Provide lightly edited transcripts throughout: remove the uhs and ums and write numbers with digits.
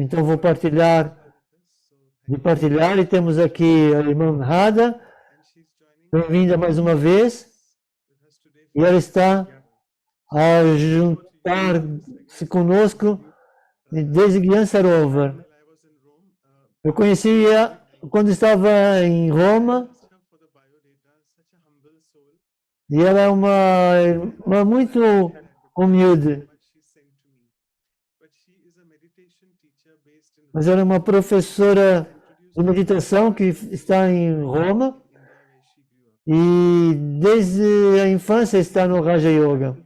Então vou partilhar e temos aqui a irmã Radha, bem-vinda mais uma vez, e ela está a juntar-se conosco desde Gyan-Sarovar. Eu conhecia quando estava em Roma, e ela é uma irmã muito humilde. Mas ela é uma professora de meditação que está em Roma e desde a infância está no Raja Yoga.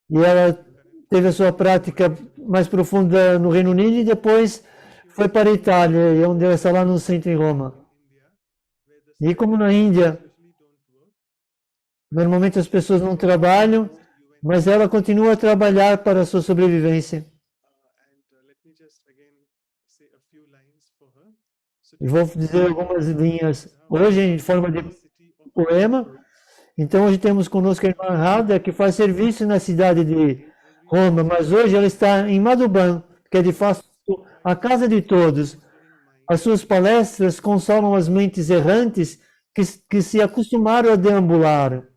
E ela teve a sua prática mais profunda no Reino Unido e depois foi para a Itália, onde ela está lá no centro em Roma. E como na Índia, normalmente as pessoas não trabalham, mas ela continua a trabalhar para a sua sobrevivência. E vou dizer algumas linhas hoje em forma de poema. Então hoje temos conosco a irmã Radha, que faz serviço na cidade de Roma, mas hoje ela está em Madhuban, que é de fato a casa de todos. As suas palestras consolam as mentes errantes que se acostumaram a deambular.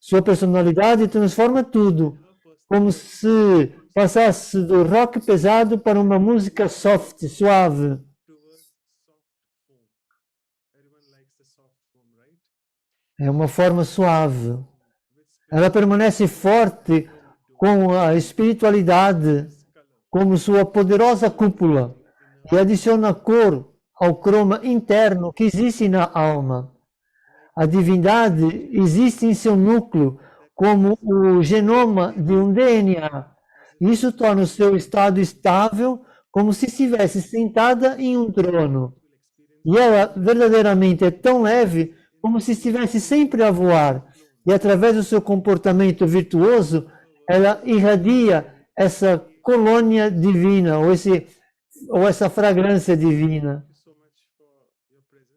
Sua personalidade transforma tudo, como se passasse do rock pesado para uma música soft, suave. É uma forma suave. Ela permanece forte com a espiritualidade como sua poderosa cúpula e adiciona cor ao croma interno que existe na alma. A divindade existe em seu núcleo como o genoma de um DNA. Isso torna o seu estado estável como se estivesse sentada em um trono. E ela verdadeiramente é tão leve como se estivesse sempre a voar. E através do seu comportamento virtuoso, ela irradia essa colônia divina, ou essa fragrância divina.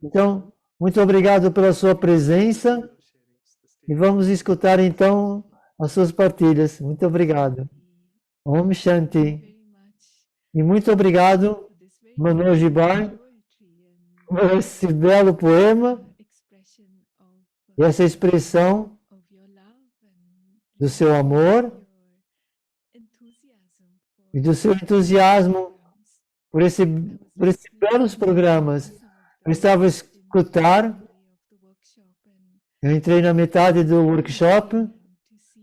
Então, muito obrigado pela sua presença. E vamos escutar então as suas partilhas. Muito obrigado. Om Shanti. E muito obrigado, Manoj Bhai, por esse belo poema e essa expressão do seu amor e do seu entusiasmo por esses belos programas. Eu estava a escutar, eu entrei na metade do workshop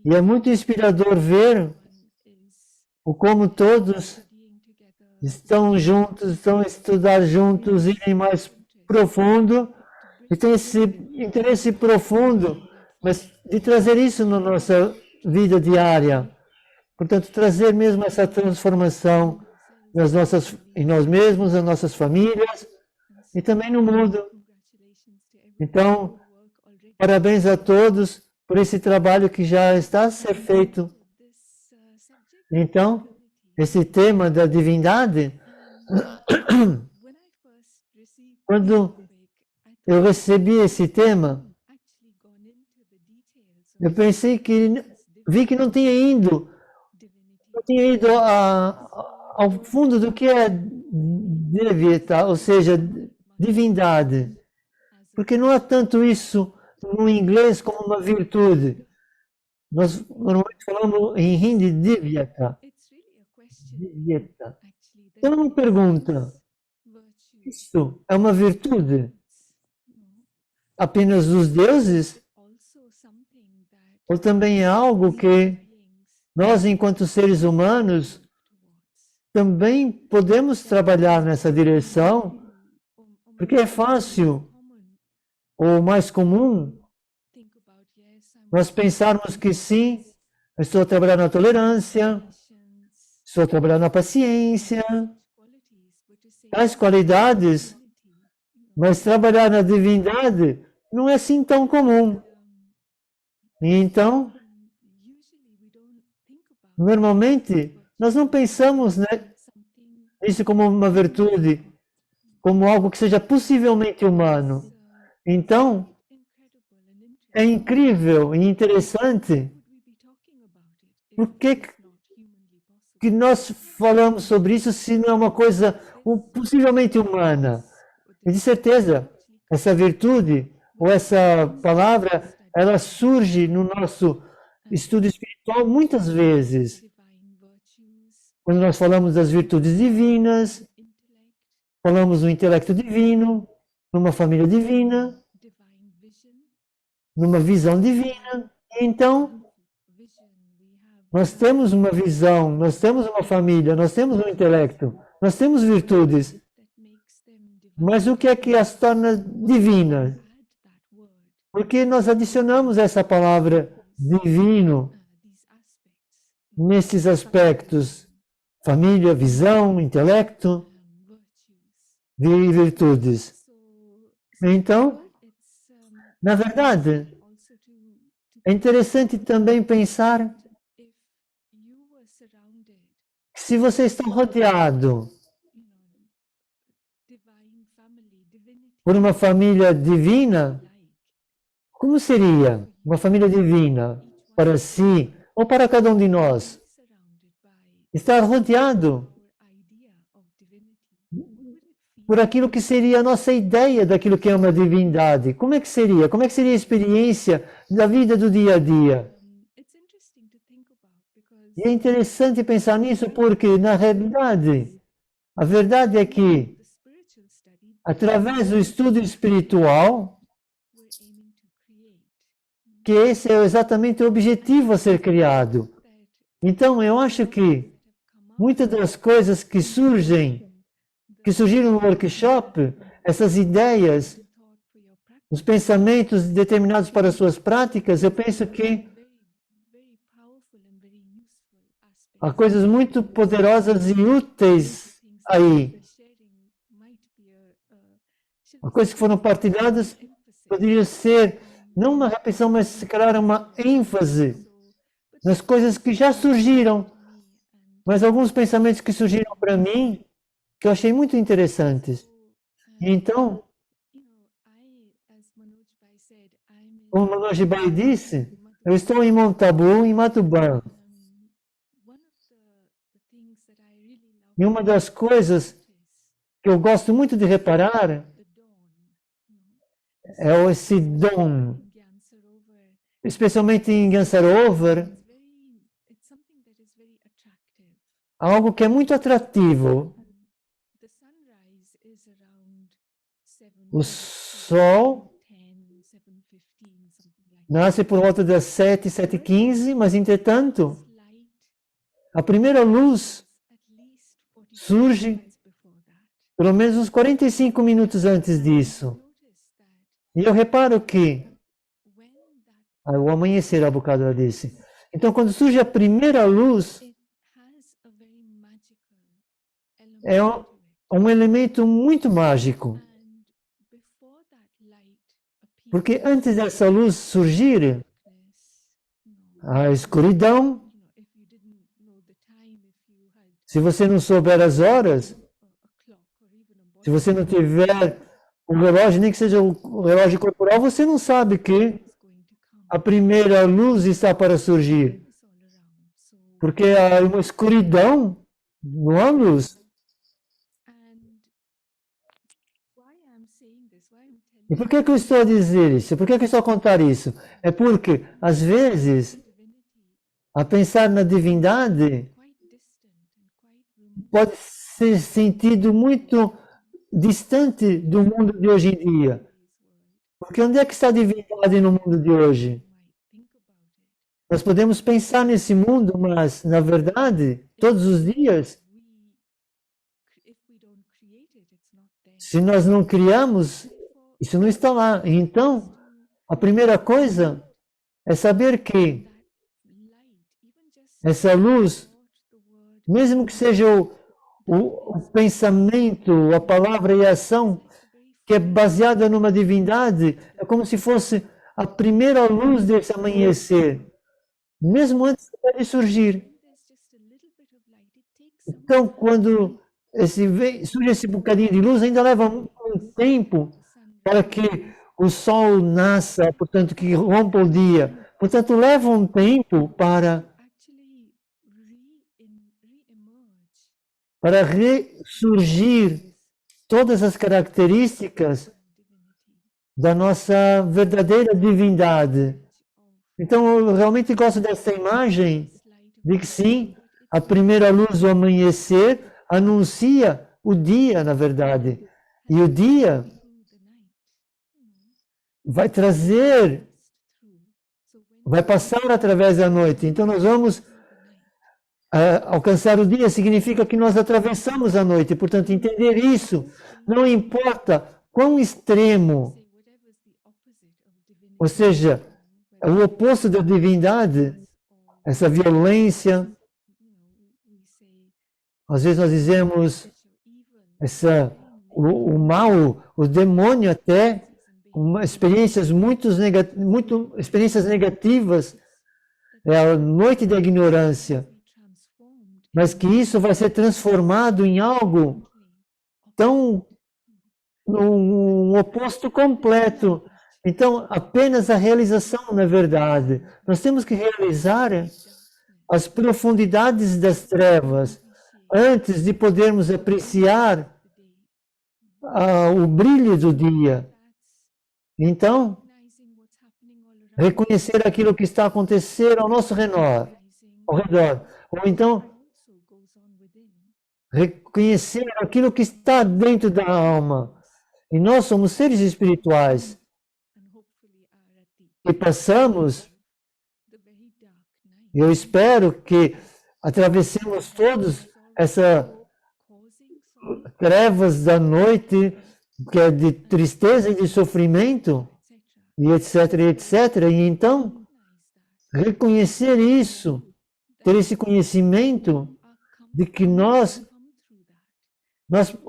e é muito inspirador ver o como todos estão juntos, estão a estudar juntos, irem mais profundo e tem esse interesse profundo, mas de trazer isso na nossa vida diária. Portanto, trazer mesmo essa transformação em nós mesmos, nas nossas famílias e também no mundo. Então, parabéns a todos por esse trabalho que já está a ser feito. Então, esse tema da divindade, quando eu recebi esse tema, eu pensei vi que não tinha ido ao fundo do que é Devita, ou seja, divindade. Porque não há tanto isso no inglês como uma virtude. Nós normalmente falamos em hindi Divyata. Então, uma pergunta: isso é uma virtude apenas dos deuses? Ou também é algo que nós, enquanto seres humanos, também podemos trabalhar nessa direção? Porque é fácil, ou mais comum, nós pensarmos que sim, eu estou a trabalhar na tolerância, estou a trabalhar na paciência, tais qualidades, mas trabalhar na divindade não é assim tão comum. E então, normalmente, nós não pensamos nisso como uma virtude, como algo que seja possivelmente humano. Então, é incrível e interessante. Por que que nós falamos sobre isso se não é uma coisa possivelmente humana. E de certeza, essa virtude ou essa palavra, ela surge no nosso estudo espiritual muitas vezes. Quando nós falamos das virtudes divinas, falamos do intelecto divino, numa família divina, numa visão divina. E então, nós temos uma visão, nós temos uma família, nós temos um intelecto, nós temos virtudes. Mas o que é que as torna divinas? Porque nós adicionamos essa palavra divino nesses aspectos: família, visão, intelecto e virtudes. Então, na verdade, é interessante também pensar que se você está rodeado por uma família divina, como seria uma família divina para si ou para cada um de nós? Estar rodeado por aquilo que seria a nossa ideia daquilo que é uma divindade. Como é que seria? Como é que seria a experiência da vida do dia a dia? E é interessante pensar nisso porque, na realidade, a verdade é que, através do estudo espiritual, que esse é exatamente o objetivo a ser criado. Então, eu acho que muitas das coisas que surgiram no workshop, essas ideias, os pensamentos determinados para as suas práticas, eu penso que há coisas muito poderosas e úteis aí. Há coisas que foram partilhadas, poderia ser não uma repetição, mas se calhar uma ênfase nas coisas que já surgiram, mas alguns pensamentos que surgiram para mim, que eu achei muito interessantes. E então, como o Manoj Bhai disse, eu estou em Montabu, em Matubã. E uma das coisas que eu gosto muito de reparar é esse dom, especialmente em Gansarovar, algo que é muito atrativo. O sol nasce por volta das 7, 7h15, mas entretanto, a primeira luz surge pelo menos uns 45 minutos antes disso. E eu reparo que o amanhecer, a bocado disse. Então, quando surge a primeira luz, é um elemento muito mágico. Porque antes dessa luz surgir, a escuridão, se você não souber as horas, se você não tiver o relógio, nem que seja o relógio corporal, você não sabe que a primeira luz está para surgir. Porque há uma escuridão, não há luz. E por que eu estou a dizer isso? Por que eu estou a contar isso? É porque, às vezes, a pensar na divindade pode ser sentido muito distante do mundo de hoje em dia. Porque onde é que está a divindade no mundo de hoje? Nós podemos pensar nesse mundo, mas, na verdade, todos os dias, se nós não criamos, isso não está lá. Então, a primeira coisa é saber que essa luz, mesmo que seja o pensamento, a palavra e a ação, que é baseada numa divindade, é como se fosse a primeira luz desse amanhecer, mesmo antes de surgir. Então, quando surge esse bocadinho de luz, ainda leva um tempo para que o sol nasça, portanto, que rompa o dia. Portanto, leva um tempo para para ressurgir todas as características da nossa verdadeira divindade. Então, eu realmente gosto dessa imagem de que sim, a primeira luz do amanhecer anuncia o dia, na verdade. E o dia vai trazer, vai passar através da noite. Então, nós vamos alcançar o dia, significa que nós atravessamos a noite. Portanto, entender isso, não importa quão extremo, ou seja, o oposto da divindade, essa violência, às vezes nós dizemos o mal, o demônio até, experiências experiências negativas, é a noite da ignorância, mas que isso vai ser transformado em algo tão um oposto completo. Então, apenas a realização na verdade. Nós temos que realizar as profundidades das trevas antes de podermos apreciar o brilho do dia. Então, reconhecer aquilo que está acontecendo ao nosso redor. Ou então, reconhecer aquilo que está dentro da alma. E nós somos seres espirituais. E passamos, eu espero que atravessemos todos essa trevas da noite, que é de tristeza e de sofrimento, e etc, etc. E então, reconhecer isso, ter esse conhecimento de que nós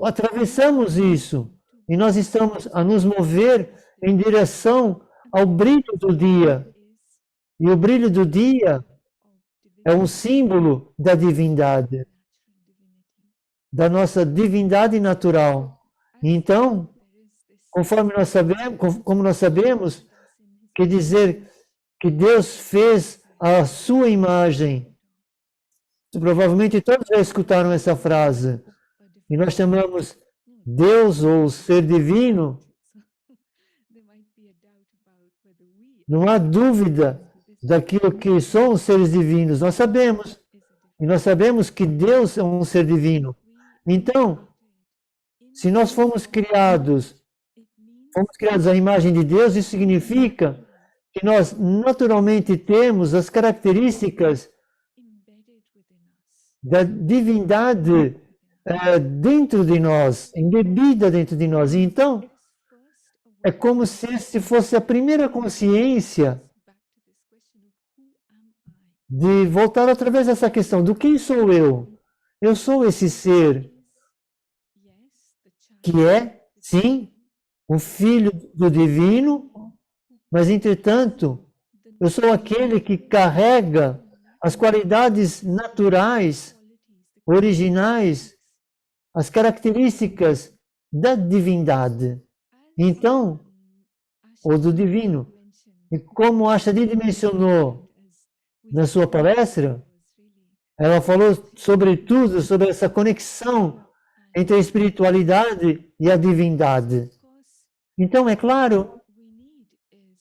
atravessamos isso, e nós estamos a nos mover em direção ao brilho do dia. E o brilho do dia é um símbolo da divindade, da nossa divindade natural. E então, como nós sabemos, quer dizer que Deus fez a sua imagem. Provavelmente todos já escutaram essa frase. E nós chamamos Deus ou ser divino. Não há dúvida daquilo que são os seres divinos. Nós sabemos. E nós sabemos que Deus é um ser divino. Então, se nós fomos criados à imagem de Deus, isso significa que nós naturalmente temos as características da divindade dentro de nós, embebida dentro de nós. E então, é como se fosse a primeira consciência de voltar através dessa questão do quem sou eu? Eu sou esse ser que é, sim, um filho do divino, mas, entretanto, eu sou aquele que carrega as qualidades naturais, originais, as características da divindade. Então, ou do divino. E como a Shadid mencionou na sua palestra, ela falou sobretudo sobre essa conexão entre a espiritualidade e a divindade. Então, é claro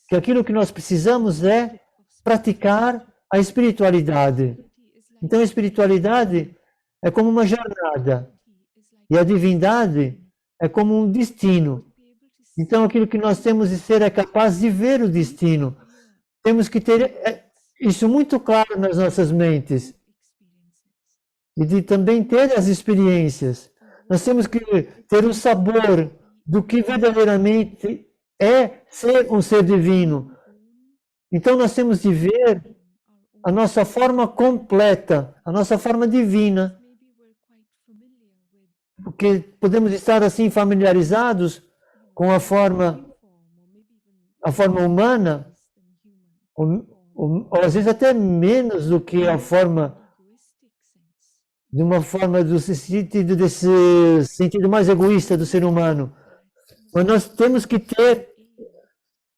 que aquilo que nós precisamos é praticar a espiritualidade. Então, a espiritualidade é como uma jornada e a divindade é como um destino. Então, aquilo que nós temos de ser é capaz de ver o destino. Temos que ter isso muito claro nas nossas mentes e de também ter as experiências. Nós temos que ter o sabor do que verdadeiramente é ser um ser divino. Então, nós temos de ver a nossa forma completa, a nossa forma divina. Porque podemos estar assim familiarizados com a forma humana, ou às vezes até menos do que a forma, de uma forma desse sentido mais egoísta do ser humano. Mas nós temos que ter,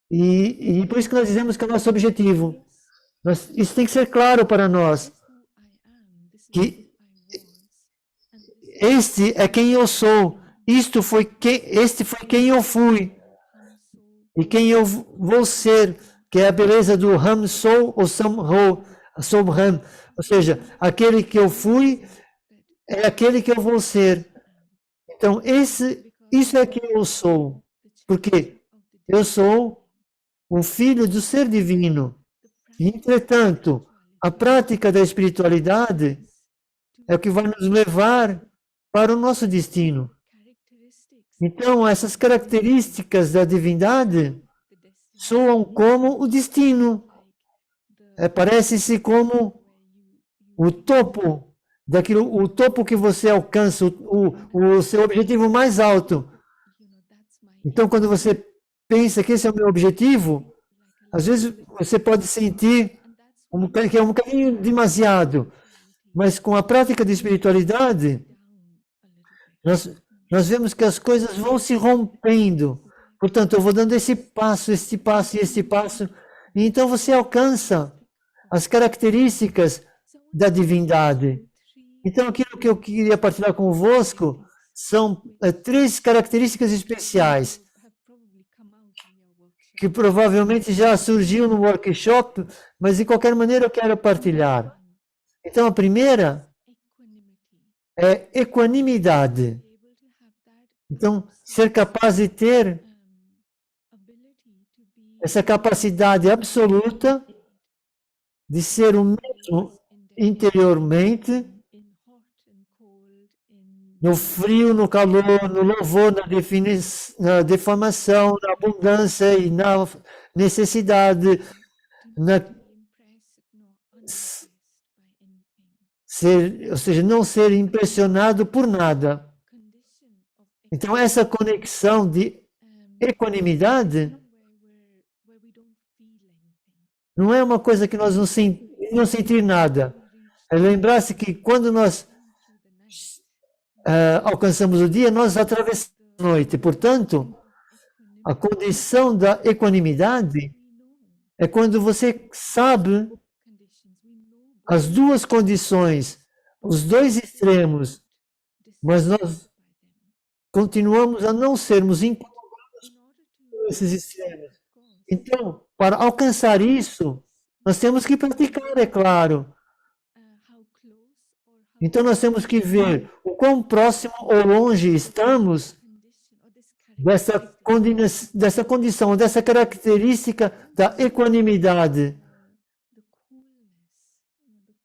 e por isso que nós dizemos que é o nosso objetivo. Isso tem que ser claro para nós, que este é quem eu sou, este foi quem eu fui e quem eu vou ser, que é a beleza do Ham Sou ou Sam ou seja, aquele que eu fui é aquele que eu vou ser. Então, isso é quem eu sou, porque eu sou um filho do ser divino. Entretanto, a prática da espiritualidade é o que vai nos levar para o nosso destino. Então, essas características da divindade soam como o destino. Parece-se como o topo o topo que você alcança, o seu objetivo mais alto. Então, quando você pensa que esse é o meu objetivo, às vezes você pode sentir que é um bocadinho demasiado, mas com a prática de espiritualidade, nós vemos que as coisas vão se rompendo. Portanto, eu vou dando esse passo e este passo, e então você alcança as características da divindade. Então, aquilo que eu queria partilhar convosco são 3 características especiais que provavelmente já surgiu no workshop, mas de qualquer maneira eu quero partilhar. Então, a primeira é equanimidade. Então, ser capaz de ter essa capacidade absoluta de ser o mesmo interiormente, no frio, no calor, no louvor, na deformação, na abundância e na necessidade, ou seja, não ser impressionado por nada. Então, essa conexão de equanimidade não é uma coisa que nós não sentir nada. É lembrar-se que quando nós alcançamos o dia, nós atravessamos a noite. Portanto, a condição da equanimidade é quando você sabe as duas condições, os dois extremos, mas nós continuamos a não sermos incômodos por esses extremos. Então, para alcançar isso, nós temos que praticar, é claro. Então, nós temos que ver o quão próximo ou longe estamos dessa condição, dessa característica da equanimidade.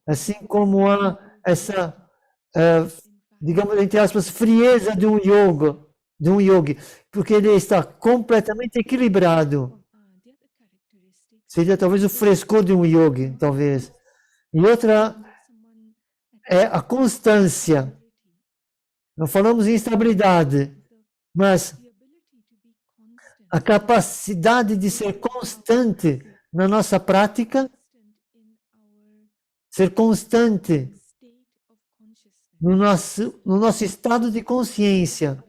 Assim como há essa, digamos, entre aspas, frieza de um yogi, porque ele está completamente equilibrado. Seria talvez o frescor de um yogi, talvez. E outra é a constância. Não falamos em estabilidade, mas a capacidade de ser constante na nossa prática, ser constante no nosso estado de consciência.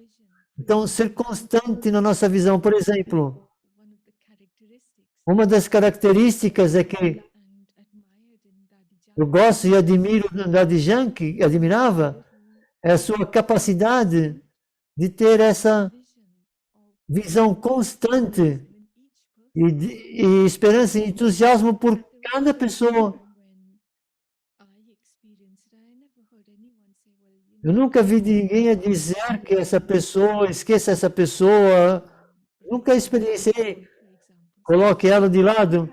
Então, ser constante na nossa visão. Por exemplo, uma das características é que eu gosto e admiro no Dadijan, que admirava, é a sua capacidade de ter essa visão constante e esperança e entusiasmo por cada pessoa. Eu nunca vi ninguém a dizer que essa pessoa, esqueça essa pessoa. Nunca experienciei. Coloque ela de lado.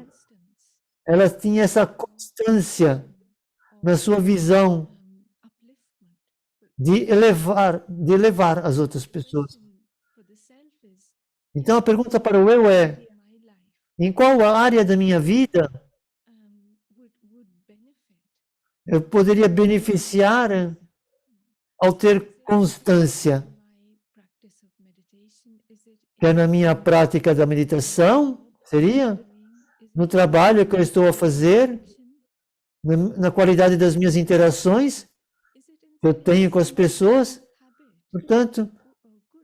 Ela tinha essa constância na sua visão de elevar as outras pessoas. Então a pergunta para o eu é: em qual área da minha vida eu poderia beneficiar ao ter constância? Que é na minha prática da meditação? Seria? No trabalho que eu estou a fazer? Na qualidade das minhas interações que eu tenho com as pessoas? Portanto,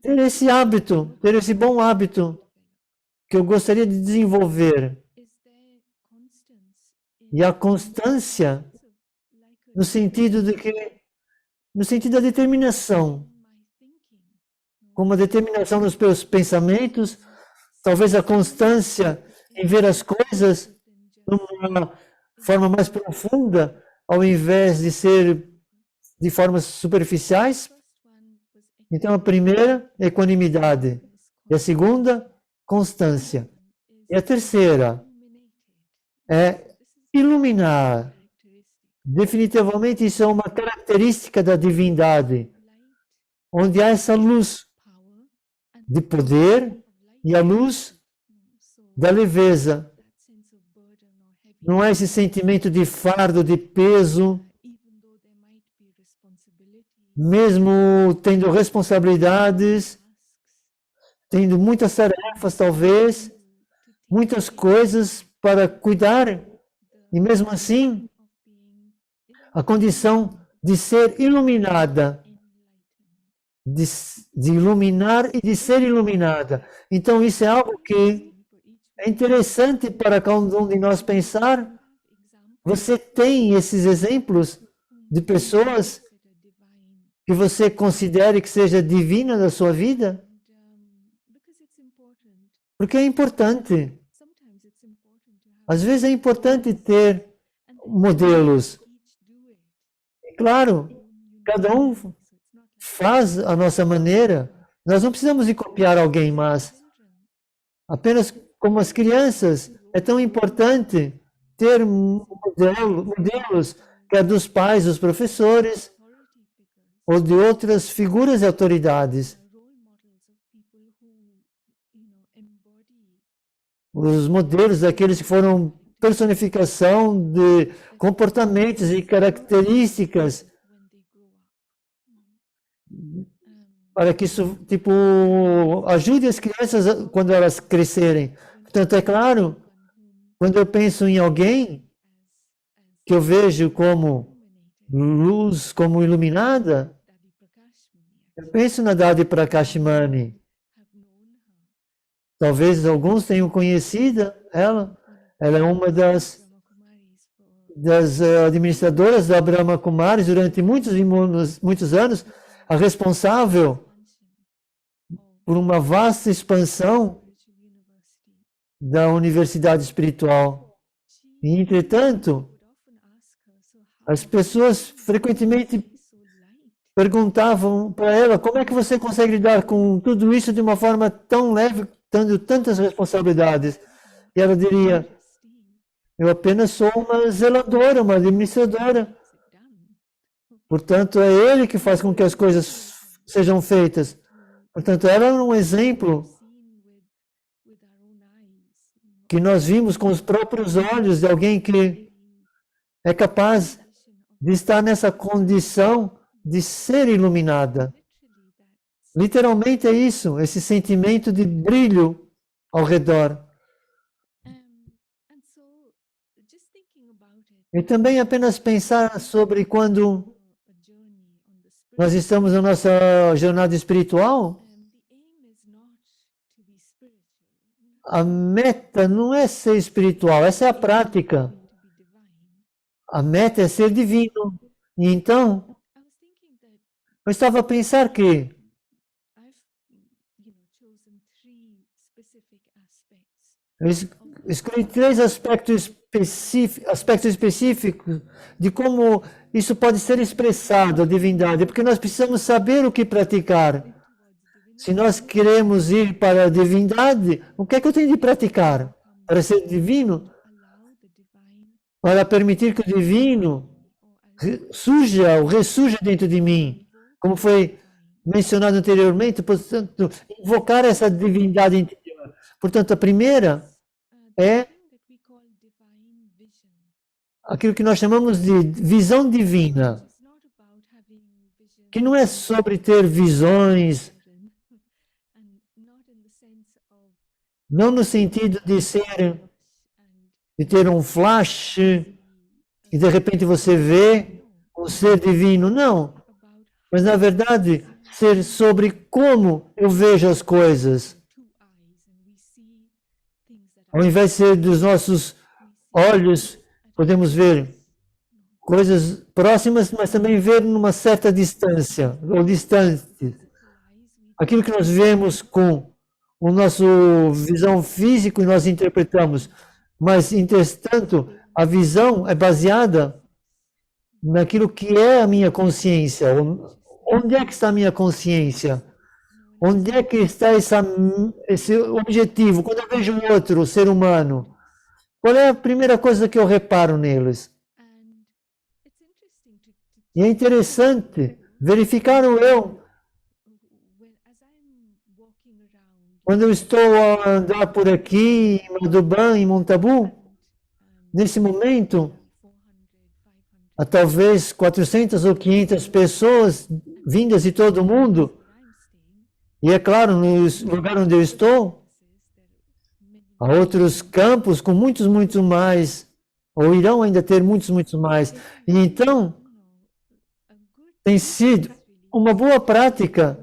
ter esse hábito, ter esse bom hábito que eu gostaria de desenvolver. E a constância, no sentido de que no sentido da determinação, como a determinação nos meus pensamentos, talvez a constância em ver as coisas de uma forma mais profunda, ao invés de ser de formas superficiais. Então, a primeira, equanimidade. E a segunda, constância. E a terceira é iluminar. Definitivamente, isso é uma característica da divindade, onde há essa luz de poder e a luz da leveza. Não há esse sentimento de fardo, de peso, mesmo tendo responsabilidades, tendo muitas tarefas, talvez, muitas coisas para cuidar, e mesmo assim, a condição de ser iluminada, de iluminar e de ser iluminada. Então, isso é algo que é interessante para cada um de nós pensar. Você tem esses exemplos de pessoas que você considere que seja divina na sua vida? Porque é importante. Às vezes é importante ter modelos. E claro, cada um faz a nossa maneira. Nós não precisamos de copiar alguém, mas apenas como as crianças, é tão importante ter modelos, quer dos pais, dos professores, ou de outras figuras de autoridades. Os modelos daqueles que foram personificação de comportamentos e características para que isso, tipo, ajude as crianças quando elas crescerem. Portanto, é claro, quando eu penso em alguém que eu vejo como luz, como iluminada, eu penso na Dadi Prakashmani. Talvez alguns tenham conhecido ela. Ela é uma das administradoras da Brahma Kumaris durante muitos anos, a responsável por uma vasta expansão da universidade espiritual. E, entretanto, as pessoas frequentemente perguntavam para ela como é que você consegue lidar com tudo isso de uma forma tão leve, tendo tantas responsabilidades. E ela diria, eu apenas sou uma zeladora, uma administradora. Portanto, é ele que faz com que as coisas sejam feitas. Portanto, ela é um exemplo que nós vimos com os próprios olhos de alguém que é capaz de estar nessa condição de ser iluminada. Literalmente é isso, esse sentimento de brilho ao redor. E também apenas pensar sobre quando nós estamos na nossa jornada espiritual, a meta não é ser espiritual, essa é a prática. A meta é ser divino. E então, eu estava a pensar que eu escolhi 3 aspectos específicos de como isso pode ser expressado, a divindade, porque nós precisamos saber o que praticar. Se nós queremos ir para a divindade, o que é que eu tenho de praticar? Para ser divino? Para permitir que o divino surja ou ressurja dentro de mim, como foi mencionado anteriormente, portanto, invocar essa divindade interior. Portanto, a primeira é aquilo que nós chamamos de visão divina, que não é sobre ter visões, não no sentido de ter um flash e de repente você vê o ser divino, não. Mas na verdade, ser sobre como eu vejo as coisas. Ao invés de ser dos nossos olhos, podemos ver coisas próximas, mas também ver numa certa distância, ou distante. Aquilo que nós vemos com o nosso visão física e nós interpretamos, mas, entretanto, a visão é baseada naquilo que é a minha consciência. Onde é que está a minha consciência? Onde é que está esse objetivo? Quando eu vejo outro ser humano, qual é a primeira coisa que eu reparo neles? E é interessante verificar o eu. Quando eu estou a andar por aqui, em Madhuban, em Montabu, nesse momento, há talvez 400 ou 500 pessoas vindas de todo o mundo, e é claro, no lugar onde eu estou, há outros campos com muitos mais, ou irão ainda ter muitos mais. E então, tem sido uma boa prática.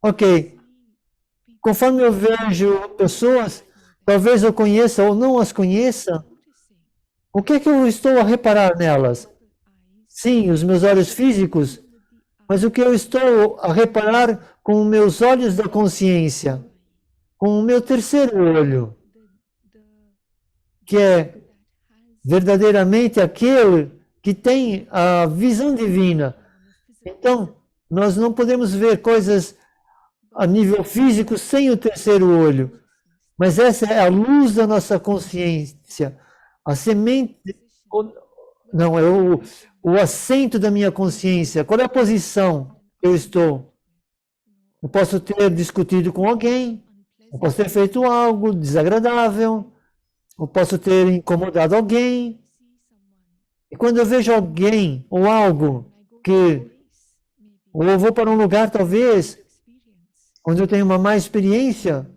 Ok, conforme eu vejo pessoas, talvez eu conheça ou não as conheça, o que é que eu estou a reparar nelas? Sim, os meus olhos físicos, mas o que eu estou a reparar com os meus olhos da consciência, com o meu terceiro olho, que é verdadeiramente aquele que tem a visão divina. Então, nós não podemos ver coisas a nível físico sem o terceiro olho, mas essa é a luz da nossa consciência, a semente, não, é o assento da minha consciência. Qual é a posição que eu estou? Eu posso ter discutido com alguém, eu posso ter feito algo desagradável, eu posso ter incomodado alguém. E quando eu vejo alguém ou algo ou eu vou para um lugar talvez, onde eu tenho uma má experiência,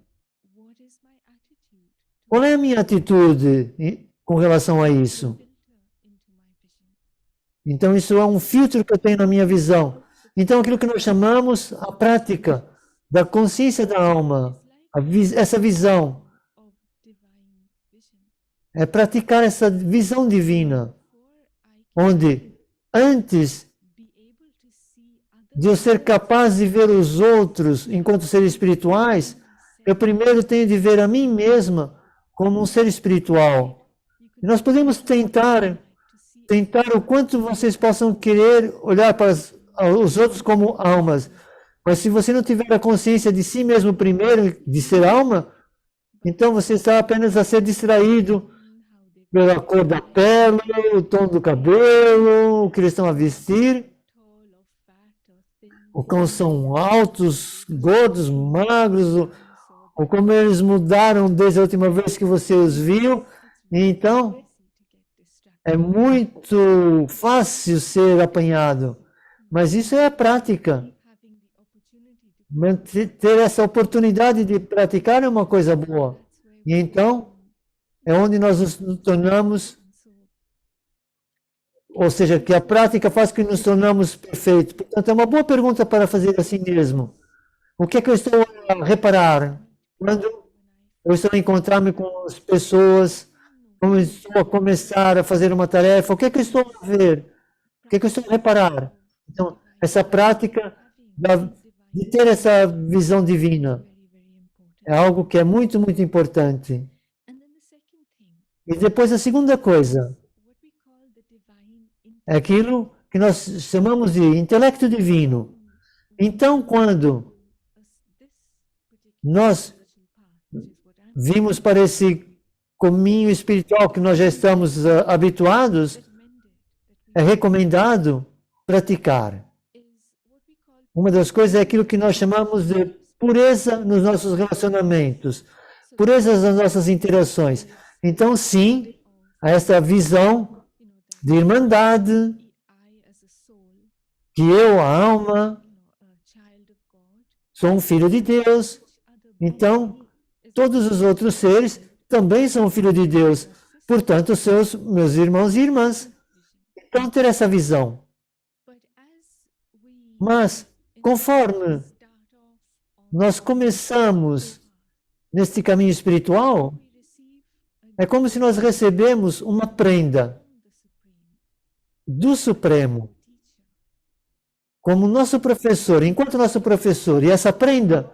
qual é a minha atitude com relação a isso? Então isso é um filtro que eu tenho na minha visão. Então aquilo que nós chamamos a prática da consciência da alma, essa visão, é praticar essa visão divina, onde antes de eu ser capaz de ver os outros enquanto seres espirituais, eu primeiro tenho de ver a mim mesma como um ser espiritual. E nós podemos tentar o quanto vocês possam querer olhar para os outros como almas. Mas se você não tiver a consciência de si mesmo primeiro, de ser alma, então você está apenas a ser distraído pela cor da pele, o tom do cabelo, o que eles estão a vestir. Ou como são altos, gordos, magros, ou como eles mudaram desde a última vez que você os viu. Então, é muito fácil ser apanhado, mas isso é a prática. Ter essa oportunidade de praticar é uma coisa boa. E então, é onde nós nos tornamos, ou seja, que a prática faz com que nos tornamos perfeitos. Portanto, é uma boa pergunta para fazer assim mesmo. O que é que eu estou a reparar? Quando eu estou a encontrar-me com as pessoas, quando estou a começar a fazer uma tarefa, o que é que eu estou a ver? O que é que eu estou a reparar? Então, essa prática de ter essa visão divina é algo que é muito importante. E depois a segunda coisa é aquilo que nós chamamos de intelecto divino. Então, quando nós vimos para esse caminho espiritual que nós já estamos habituados, é recomendado praticar. Uma das coisas é aquilo que nós chamamos de pureza nos nossos relacionamentos, pureza nas nossas interações. Então, sim, há essa visão de irmandade, que eu, a alma, sou um filho de Deus. Então, todos os outros seres também são filhos de Deus. Portanto, são meus irmãos e irmãs. Então, ter essa visão. Mas, conforme nós começamos neste caminho espiritual, é como se nós recebemos uma prenda. do Supremo, como nosso professor, enquanto nosso professor. E essa prenda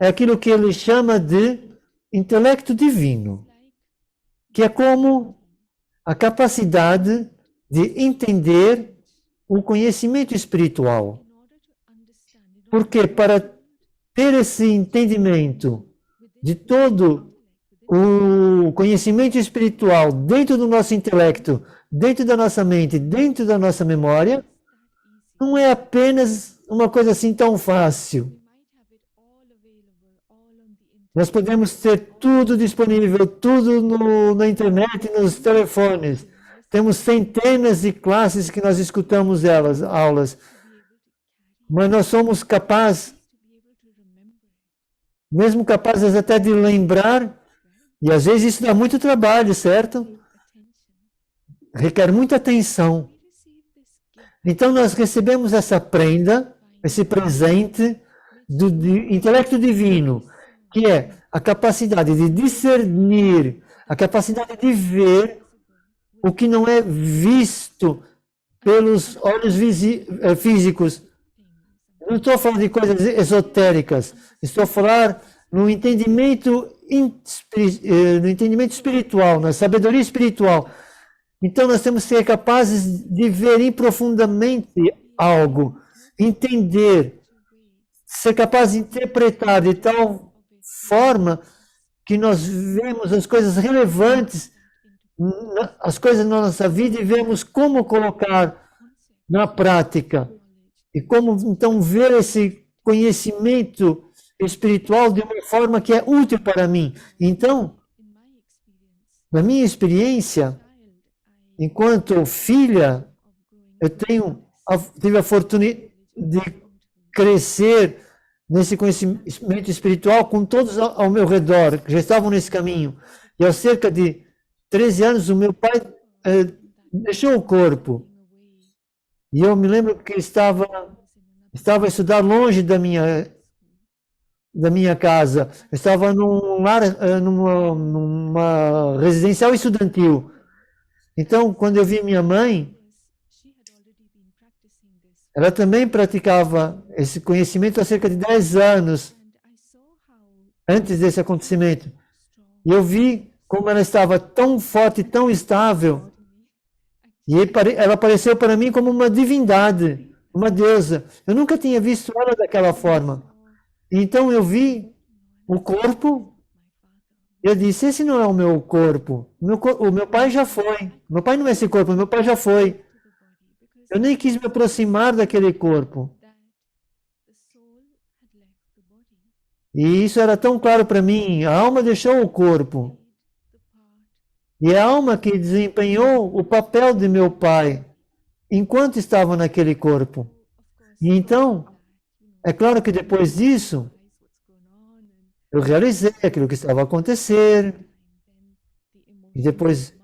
é aquilo que ele chama de intelecto divino, que é como a capacidade de entender o conhecimento espiritual. Porque para ter esse entendimento de todo o conhecimento espiritual dentro do nosso intelecto, dentro da nossa mente, dentro da nossa memória, não é apenas uma coisa assim tão fácil. Nós podemos ter tudo disponível, tudo na internet, nos telefones. Temos centenas de classes que nós escutamos elas, aulas. Mas nós somos capazes, mesmo capazes até de lembrar, e às vezes isso dá muito trabalho, certo? Requer muita atenção. Então nós recebemos essa prenda, esse presente do intelecto divino, que é a capacidade de discernir, a capacidade de ver o que não é visto pelos olhos físicos. Não estou falando de coisas esotéricas, estou a falar no entendimento espiritual, na sabedoria espiritual. Então nós temos que ser capazes de ver profundamente algo, entender, ser capazes de interpretar de tal forma que nós vemos as coisas relevantes, as coisas na nossa vida e vemos como colocar na prática. E como então ver esse conhecimento espiritual de uma forma que é útil para mim. Então, na minha experiência, enquanto filha, eu tive a fortuna de crescer nesse conhecimento espiritual com todos ao meu redor, que já estavam nesse caminho. E aos cerca de 13 anos, o meu pai deixou o corpo. E eu me lembro que estava a estudar longe da minha casa. Eu estava numa residencial estudantil. Então, quando eu vi minha mãe, ela também praticava esse conhecimento há cerca de 10 anos antes desse acontecimento. E eu vi como ela estava tão forte, tão estável. E ela apareceu para mim como uma divindade, uma deusa. Eu nunca tinha visto ela daquela forma. Então eu vi o corpo, e eu disse, esse não é o meu corpo. O meu pai já foi. Meu pai não é esse corpo, o meu pai já foi. Eu nem quis me aproximar daquele corpo. E isso era tão claro para mim. A alma deixou o corpo. E é a alma que desempenhou o papel de meu pai enquanto estava naquele corpo. E então, é claro que depois disso, eu realizei aquilo que estava a acontecer. E depois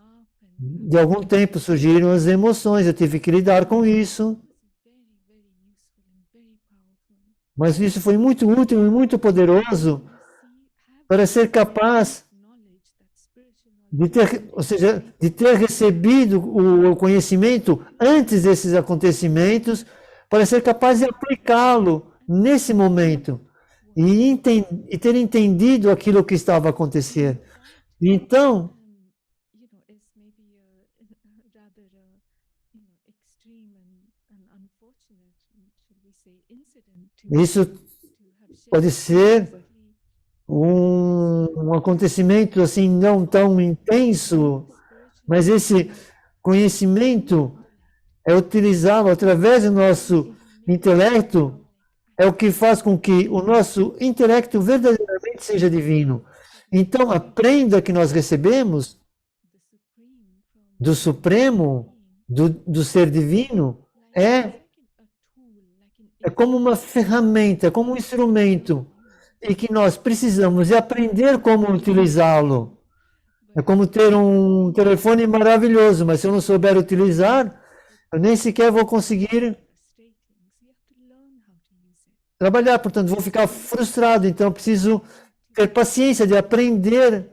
de algum tempo surgiram as emoções, eu tive que lidar com isso. Mas isso foi muito útil e muito poderoso para ser capaz de ter recebido o conhecimento antes desses acontecimentos, para ser capaz de aplicá-lo nesse momento e ter entendido aquilo que estava a acontecer. Então, isso pode ser um acontecimento assim não tão intenso, mas esse conhecimento é utilizado através do nosso intelecto, é o que faz com que o nosso intelecto verdadeiramente seja divino. Então, a prenda que nós recebemos do Supremo, do Ser Divino, é como uma ferramenta, como um instrumento, e que nós precisamos de aprender como utilizá-lo. É como ter um telefone maravilhoso, mas se eu não souber utilizar, eu nem sequer vou conseguir trabalhar, portanto, vou ficar frustrado. Então, eu preciso ter paciência de aprender.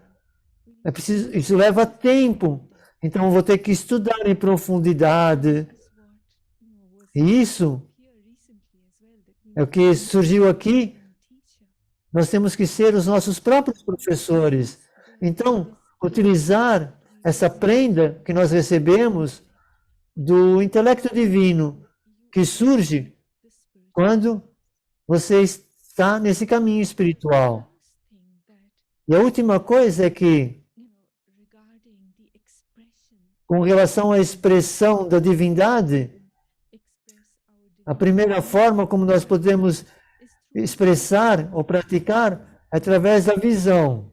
Isso leva tempo. Então eu vou ter que estudar em profundidade. E isso é o que surgiu aqui. Nós temos que ser os nossos próprios professores. Então, utilizar essa prenda que nós recebemos do intelecto divino, que surge quando você está nesse caminho espiritual. E a última coisa é que, com relação à expressão da divindade, a primeira forma como nós podemos expressar ou praticar é através da visão.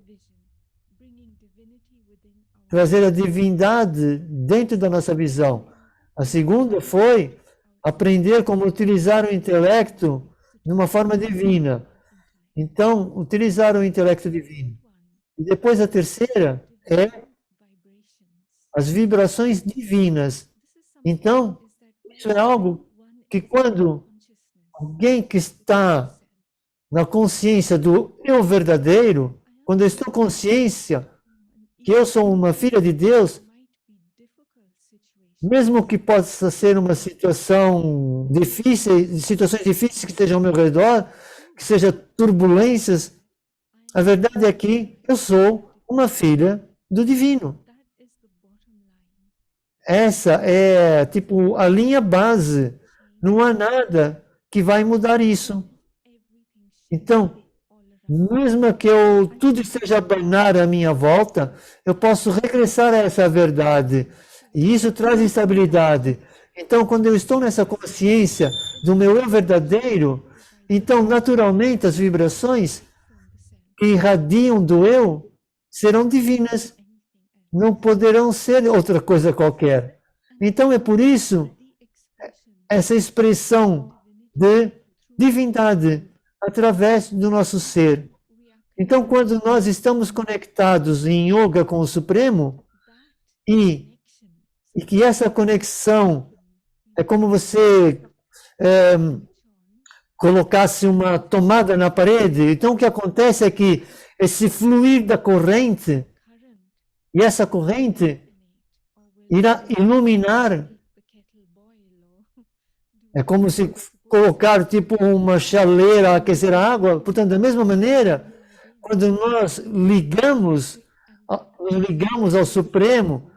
Trazer a divindade dentro da nossa visão. A segunda foi aprender como utilizar o intelecto de uma forma divina. Então, utilizar o intelecto divino. E depois a terceira é as vibrações divinas. Então, isso é algo que quando alguém que está na consciência do eu verdadeiro, quando eu estou consciência que eu sou uma filha de Deus, mesmo que possa ser uma situação difícil, situações difíceis que estejam ao meu redor, que sejam turbulências, a verdade é que eu sou uma filha do divino. Essa é tipo a linha base. Não há nada que vai mudar isso. Então, mesmo que tudo esteja a abanar à minha volta, eu posso regressar a essa verdade. E isso traz estabilidade. Então, quando eu estou nessa consciência do meu eu verdadeiro, então, naturalmente, as vibrações que irradiam do eu serão divinas. Não poderão ser outra coisa qualquer. Então, é por isso essa expressão de divindade através do nosso ser. Então, quando nós estamos conectados em yoga com o Supremo, e que essa conexão é como você colocasse uma tomada na parede, então o que acontece é que esse fluir da corrente, e essa corrente irá iluminar, é como se colocar tipo uma chaleira a aquecer a água. Portanto, da mesma maneira, quando nós ligamos ao Supremo,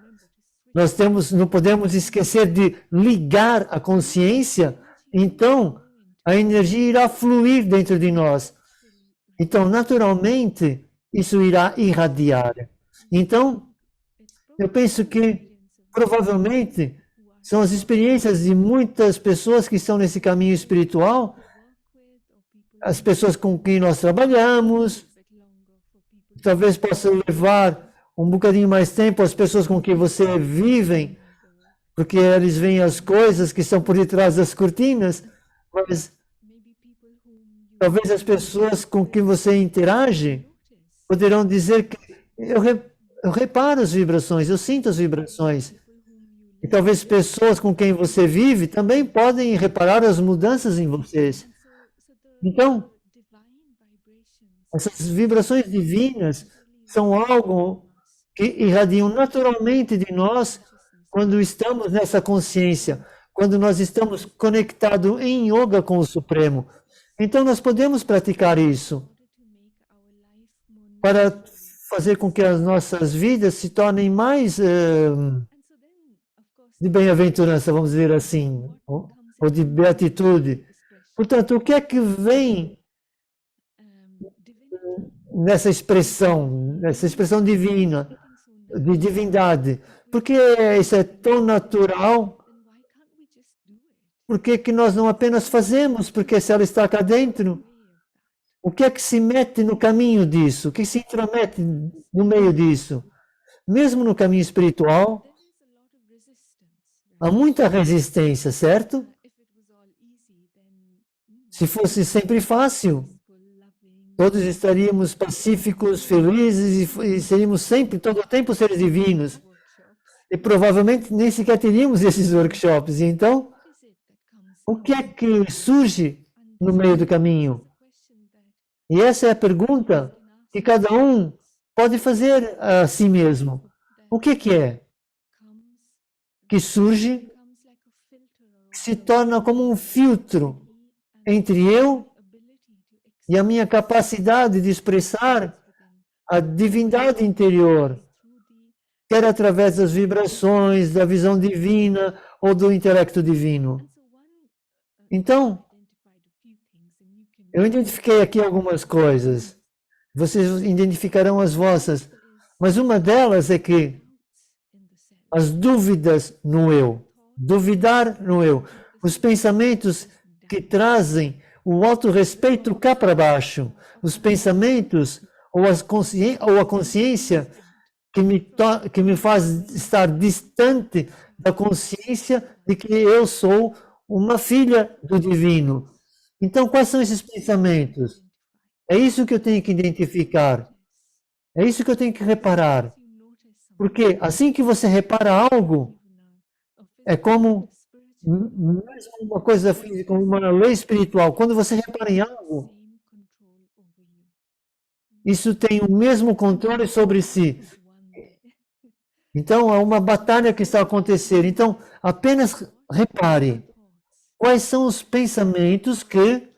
não podemos esquecer de ligar a consciência, então a energia irá fluir dentro de nós. Então, naturalmente, isso irá irradiar. Então, eu penso que provavelmente são as experiências de muitas pessoas que estão nesse caminho espiritual, as pessoas com quem nós trabalhamos, talvez possa levar um bocadinho mais tempo as pessoas com quem você vive, porque eles veem as coisas que estão por detrás das cortinas, mas talvez as pessoas com quem você interage poderão dizer que eu reparo as vibrações, eu sinto as vibrações. E talvez pessoas com quem você vive também podem reparar as mudanças em vocês. Então, essas vibrações divinas são algo que irradiam naturalmente de nós quando estamos nessa consciência, quando nós estamos conectados em yoga com o Supremo. Então, nós podemos praticar isso para fazer com que as nossas vidas se tornem mais de bem-aventurança, vamos dizer assim, ou de beatitude. Portanto, o que é que vem nessa expressão divina, de divindade? Porque isso é tão natural, por que nós não apenas fazemos? Porque se ela está cá dentro, o que é que se mete no caminho disso? O que se intromete no meio disso? Mesmo no caminho espiritual, há muita resistência, certo? Se fosse sempre fácil, todos estaríamos pacíficos, felizes e seríamos sempre, todo o tempo, seres divinos. E provavelmente nem sequer teríamos esses workshops. E então, o que é que surge no meio do caminho? E essa é a pergunta que cada um pode fazer a si mesmo. O que é? que surge, se torna como um filtro entre eu e a minha capacidade de expressar a divindade interior, quer através das vibrações, da visão divina ou do intelecto divino. Então, eu identifiquei aqui algumas coisas. Vocês identificarão as vossas. Mas uma delas é que as dúvidas no eu, duvidar no eu, os pensamentos que trazem o autorrespeito cá para baixo, os pensamentos ou a consciência que me faz estar distante da consciência de que eu sou uma filha do divino. Então, quais são esses pensamentos? É isso que eu tenho que identificar. É isso que eu tenho que reparar. Porque assim que você repara algo, é como mesmo uma coisa física, uma lei espiritual. Quando você repara em algo, isso tem o mesmo controle sobre si. Então, é uma batalha que está acontecendo. Então, apenas repare quais são os pensamentos que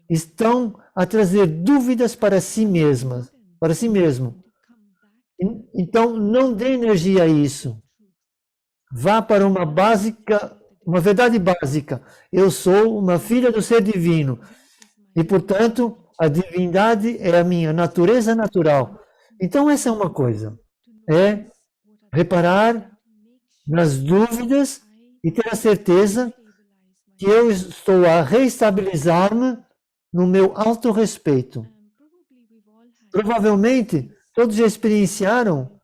estão a trazer dúvidas para si mesmas, para si mesmo. Então, não dê energia a isso. Vá para uma básica, uma verdade básica. Eu sou uma filha do ser divino e, portanto, a divindade é a minha natureza natural. Então, essa é uma coisa. É reparar nas dúvidas e ter a certeza que eu estou a reestabilizar-me no meu autorrespeito. Provavelmente, todos já experienciaram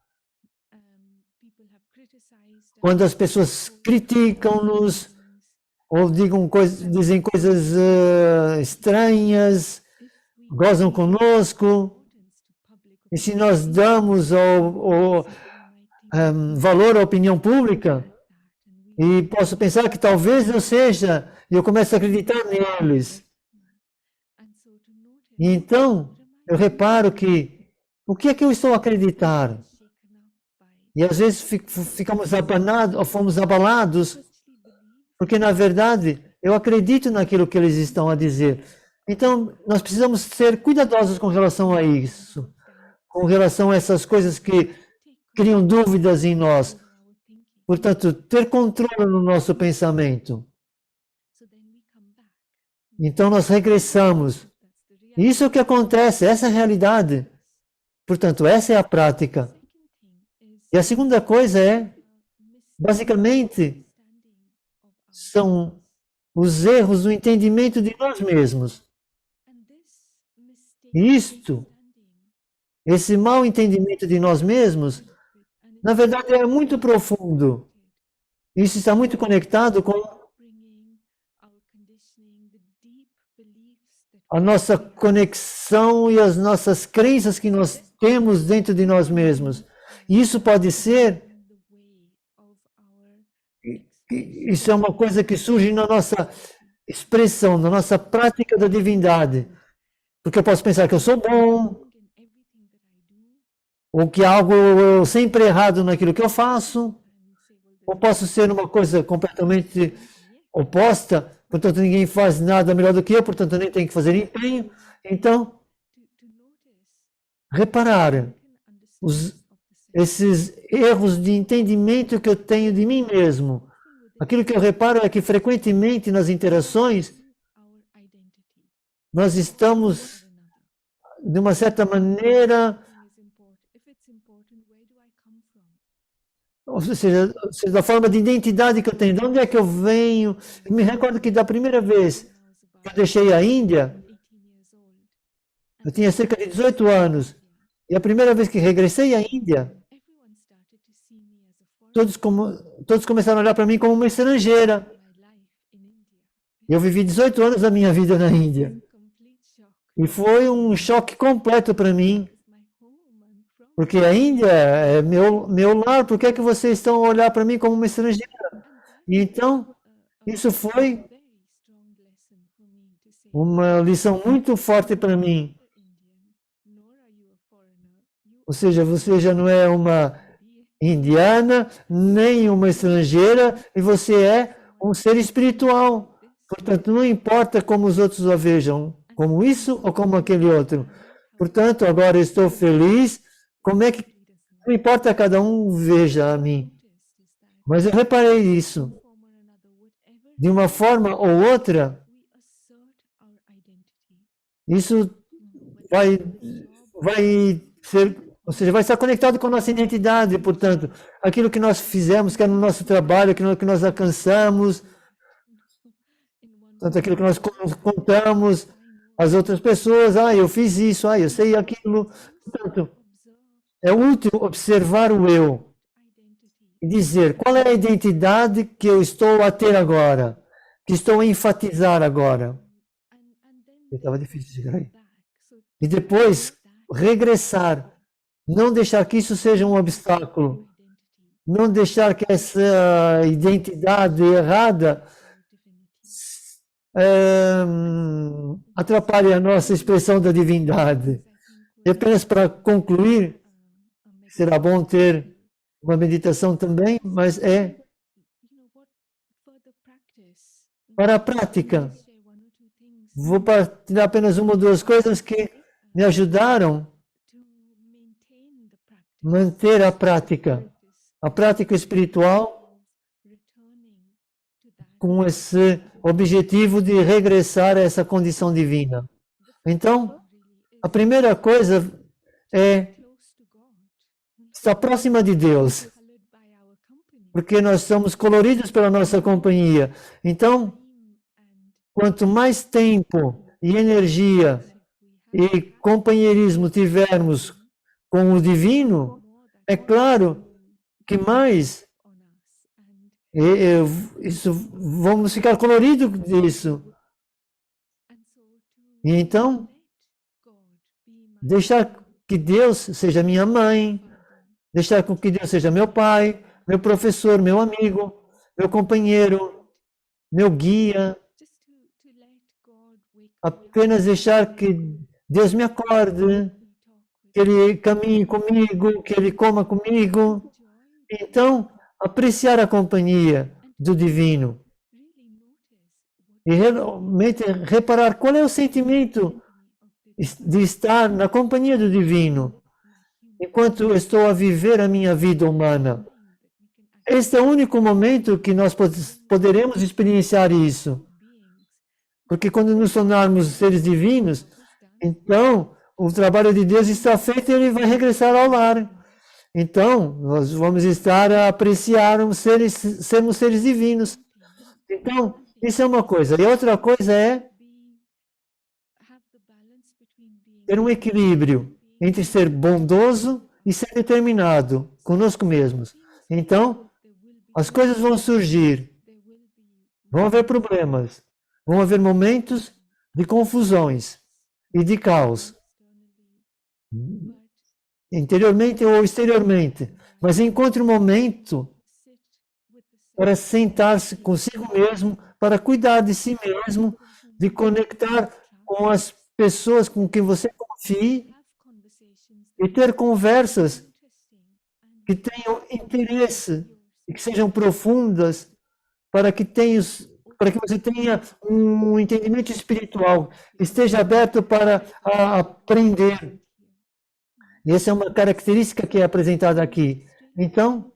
quando as pessoas criticam-nos ou dizem coisas estranhas, gozam conosco, e se nós damos valor à opinião pública, e posso pensar que talvez eu seja, e eu começo a acreditar neles. E então, eu reparo que, o que é que eu estou a acreditar? E às vezes ficamos abanados, ou fomos abalados, porque na verdade eu acredito naquilo que eles estão a dizer. Então, nós precisamos ser cuidadosos com relação a isso, com relação a essas coisas que criam dúvidas em nós. Portanto, ter controle no nosso pensamento. Então, nós regressamos. Isso é o que acontece, essa é a realidade. Portanto, essa é a prática. E a segunda coisa é, basicamente, são os erros do entendimento de nós mesmos. E esse mau entendimento de nós mesmos, na verdade é muito profundo. Isso está muito conectado com a nossa conexão e as nossas crenças que nós temos dentro de nós mesmos. E isso pode ser, isso é uma coisa que surge na nossa expressão, na nossa prática da divindade. Porque eu posso pensar que eu sou bom, ou que há algo sempre errado naquilo que eu faço, ou posso ser uma coisa completamente oposta, portanto ninguém faz nada melhor do que eu, portanto eu nem tenho que fazer empenho. Então, reparar esses erros de entendimento que eu tenho de mim mesmo. Aquilo que eu reparo é que frequentemente nas interações nós estamos, de uma certa maneira, ou seja, da forma de identidade que eu tenho, de onde é que eu venho. Eu me recordo que da primeira vez que eu deixei a Índia, eu tinha cerca de 18 anos, e a primeira vez que regressei à Índia, todos começaram a olhar para mim como uma estrangeira. Eu vivi 18 anos da minha vida na Índia. E foi um choque completo para mim. Porque a Índia é meu lar, por que é que vocês estão a olhar para mim como uma estrangeira? E então, isso foi uma lição muito forte para mim. Ou seja, você já não é uma indiana, nem uma estrangeira, e você é um ser espiritual. Portanto, não importa como os outros o vejam, como isso ou como aquele outro. Portanto, agora eu estou feliz. Como é que não importa cada um veja a mim? Mas eu reparei isso. De uma forma ou outra, isso vai ser, ou seja, vai estar conectado com a nossa identidade. Portanto, aquilo que nós fizemos, que é no nosso trabalho, aquilo que nós alcançamos, tanto aquilo que nós contamos às outras pessoas, eu fiz isso, eu sei aquilo. Portanto, é útil observar o eu e dizer qual é a identidade que eu estou a ter agora, que estou a enfatizar agora. Estava difícil chegar aí. E depois regressar, não deixar que isso seja um obstáculo, não deixar que essa identidade errada atrapalhe a nossa expressão da divindade. E apenas para concluir, será bom ter uma meditação também, mas para a prática. Vou partilhar apenas uma ou duas coisas que me ajudaram a manter a prática espiritual com esse objetivo de regressar a essa condição divina. Então, a primeira coisa é estar próxima de Deus, porque nós somos coloridos pela nossa companhia. Então, quanto mais tempo e energia e companheirismo tivermos com o divino, é claro que mais vamos ficar coloridos disso. E então, deixar que Deus seja minha mãe, deixar com que Deus seja meu pai, meu professor, meu amigo, meu companheiro, meu guia. Apenas deixar que Deus me acorde, que Ele caminhe comigo, que Ele coma comigo. Então, apreciar a companhia do Divino. E realmente reparar qual é o sentimento de estar na companhia do Divino, enquanto eu estou a viver a minha vida humana. Este é o único momento que nós poderemos experienciar isso. Porque quando nos tornarmos seres divinos, então o trabalho de Deus está feito e ele vai regressar ao lar. Então, nós vamos estar a apreciar sermos seres divinos. Então, isso é uma coisa. E outra coisa é ter um equilíbrio entre ser bondoso e ser determinado conosco mesmos. Então, as coisas vão surgir, vão haver problemas, vão haver momentos de confusões e de caos, interiormente ou exteriormente. Mas encontre um momento para sentar-se consigo mesmo, para cuidar de si mesmo, de conectar com as pessoas com quem você confie e ter conversas que tenham interesse e que sejam profundas para que você tenha um entendimento espiritual, esteja aberto para aprender. E essa é uma característica que é apresentada aqui. Então,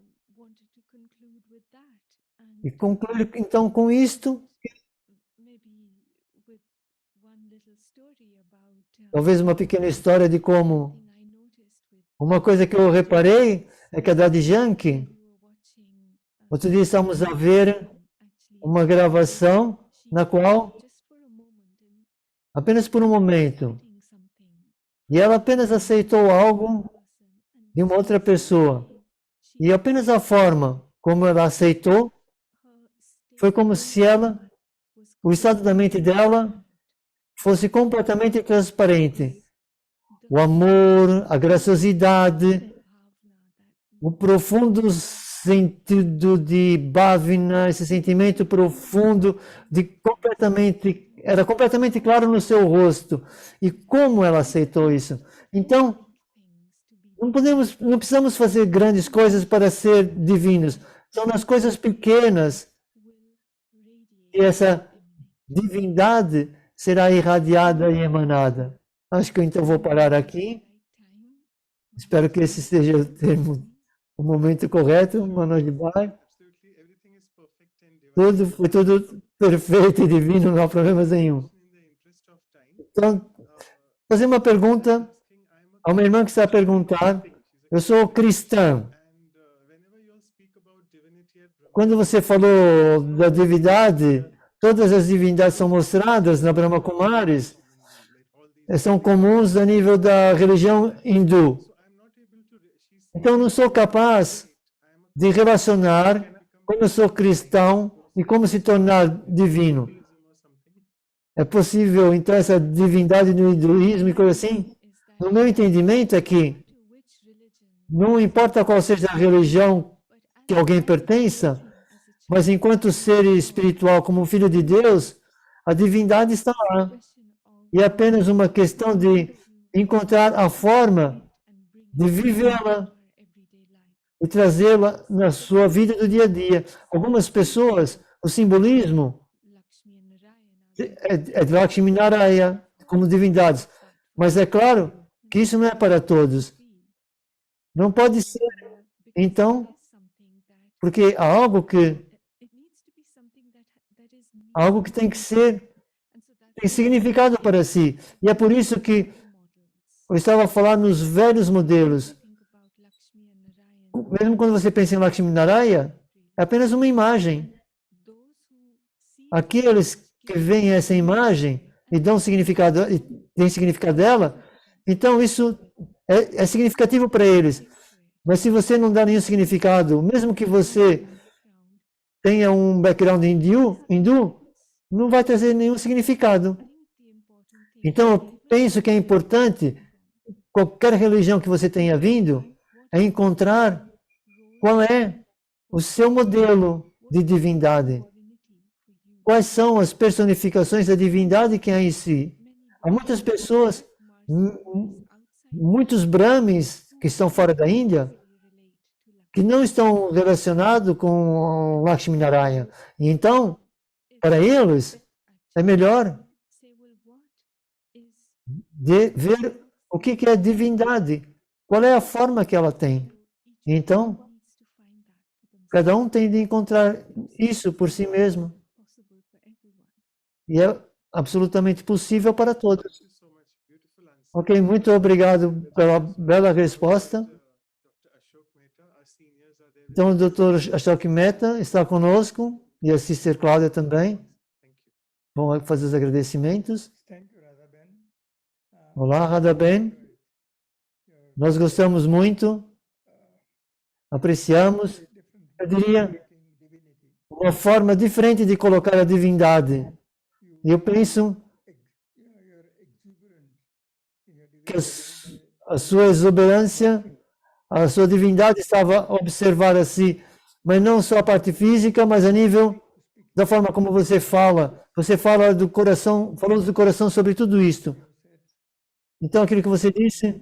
e concluir então com isto, talvez uma pequena história de como uma coisa que eu reparei é que a Dadi Yankee, outro dia estamos a ver uma gravação na qual, apenas por um momento, e ela apenas aceitou algo de uma outra pessoa. E apenas a forma como ela aceitou foi como se o estado da mente dela fosse completamente transparente. O amor, a graciosidade, o profundo sentido de bhavana, esse sentimento profundo era completamente claro no seu rosto. E como ela aceitou isso? Então, Não precisamos fazer grandes coisas para ser divinos. São nas coisas pequenas que essa divindade será irradiada e emanada. Acho que eu então vou parar aqui. Espero que esse seja o momento correto, Manoj Bhai. Foi tudo perfeito e divino, não há problema nenhum. Então, fazer uma pergunta a uma irmã que está a perguntar. Eu sou cristã. Quando você falou da divindade, todas as divindades são mostradas na Brahma Kumaris, são comuns a nível da religião hindu. Então, não sou capaz de relacionar como eu sou cristão e como se tornar divino. É possível, então, essa divindade no hinduísmo e coisa assim? No meu entendimento é que não importa qual seja a religião que alguém pertença, mas enquanto ser espiritual, como filho de Deus, a divindade está lá. E é apenas uma questão de encontrar a forma de vivê-la e trazê-la na sua vida do dia a dia. Algumas pessoas, o simbolismo é de Lakshmi Narayana como divindades, mas é claro que isso não é para todos. Não pode ser, então, porque há algo que tem que ser, tem significado para si. E é por isso que eu estava a falar nos velhos modelos. Mesmo quando você pensa em Lakshmi Narayana, é apenas uma imagem. Aqueles que veem essa imagem e dão significado, e têm significado dela, então isso é significativo para eles. Mas se você não dá nenhum significado, mesmo que você tenha um background hindu, não vai trazer nenhum significado. Então, eu penso que é importante, qualquer religião que você tenha vindo, é encontrar qual é o seu modelo de divindade. Quais são as personificações da divindade que há em si? Há muitas pessoas, muitos brahmins que estão fora da Índia, que não estão relacionados com Lakshmi Narayana. E então, para eles, é melhor de ver o que é divindade, qual é a forma que ela tem. Então, cada um tem de encontrar isso por si mesmo. E é absolutamente possível para todos. Ok, muito obrigado pela bela resposta. Então, o Dr. Ashok Mehta está conosco e a Sister Cláudia também. Vão fazer os agradecimentos. Olá, Radhaben. Nós gostamos muito, apreciamos, eu diria, uma forma diferente de colocar a divindade. E eu penso que a sua exuberância, a sua divindade estava a observar assim, mas não só a parte física, mas a nível da forma como você fala. Você fala do coração, falou do coração sobre tudo isto. Então, aquilo que você disse,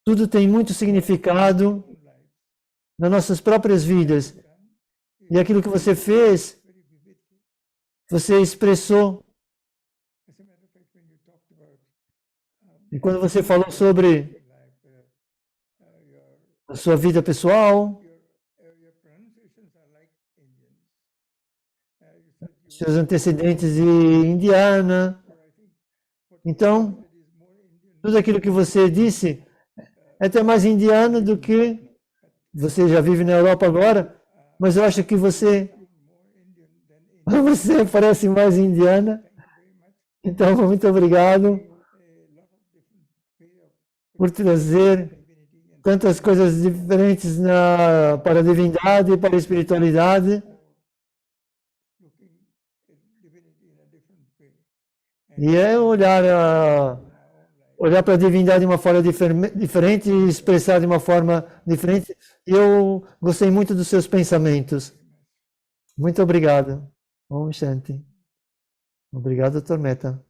tudo tem muito significado nas nossas próprias vidas. E aquilo que você fez, você expressou. E quando você falou sobre a sua vida pessoal, seus antecedentes de Indiana, então, tudo aquilo que você disse é até mais indiano do que você já vive na Europa agora, mas eu acho que você parece mais indiana. Então, muito obrigado por trazer tantas coisas diferentes para a divindade e para a espiritualidade. E é olhar para a divindade de uma forma diferente e expressar de uma forma diferente. E eu gostei muito dos seus pensamentos. Muito obrigado. Om Shanti. Obrigado, Dr. Mehta.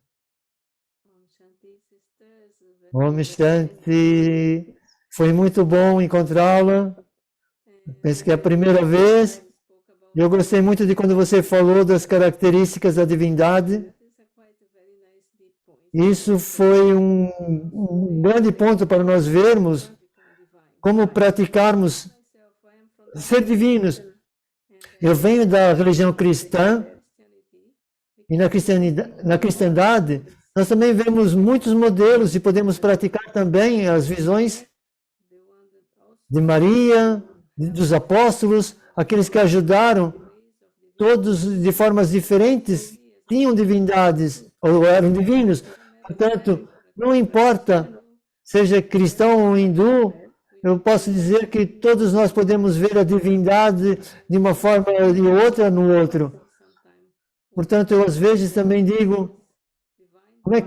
Om Shanti. Foi muito bom encontrá-la. Penso que é a primeira vez. Eu gostei muito de quando você falou das características da divindade. Isso foi um grande ponto para nós vermos como praticarmos ser divinos. Eu venho da religião cristã e na cristandade nós também vemos muitos modelos e podemos praticar também as visões de Maria, dos apóstolos, aqueles que ajudaram, todos de formas diferentes, tinham divindades ou eram divinos. Portanto, não importa, seja cristão ou hindu, eu posso dizer que todos nós podemos ver a divindade de uma forma ou de outra no outro. Portanto, eu às vezes também digo, como é